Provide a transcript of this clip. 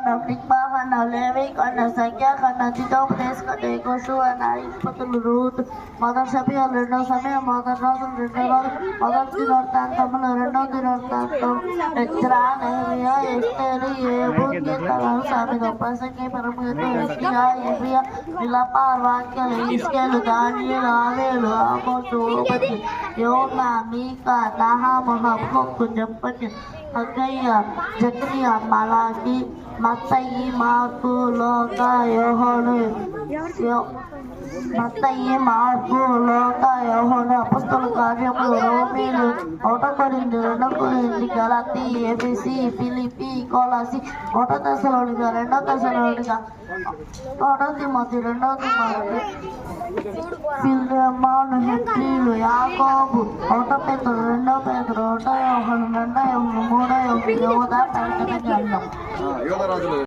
ఖండం, నిగ్మా ఖండం, లేవి ఖండం, సంఖ్యా ఖండం, చిత్తోపదేశ్ ఖండం, యెహోషువ ఇస్పతులు రూత్, మొదటి సమయాలు రెండవ సమయం, మొదటి రోజులు రెండో రోజు, మొదటి దినవృత్తాంతములు రెండవ దినవృత్తాంతం, ఎజ్రా, నెహెమియా, ఎస్తేరు, ఏబు, కీర్తనలు, సామెతలు, ప్రసంగి, పరమగీతం, యెషయా, యెర్మియా, విలాప, వాక్యాలు, హిజ్కేలు, దానియేలు, ఆమోసు, ఓబద్య, యోనా, మీకా, నహము, హబక్కూకు, జెఫన్యా, హగ్గయ్య, జకరియా, మలాకి, మత్తయి, మార్కు, లూకా, యోహాను, మత్తయి, మార్కు, లూకా, యోహాను, అపొస్తలుల కార్యములు, రోమీలు, ఒకటో కొరింథీ, రెండో కొరింథీ, గలాతీ, ఎఫెసీ, ఫిలిప్పీ, కొలస్సీ, ఒకటో తెస్సలోనిక, రెండో తెస్సలోనిక, ఒకటో తిమోతి, రెండో తిమోతి, ఫిలెమోను, హెబ్రీలు, యాకోబు, ఒకటో పేతురు, రెండో పేతురు, ఒకటో యోహాను, రెండో యోహాను, మూడో యోహాను, యోధా, ప్రకటన గ్రంథం.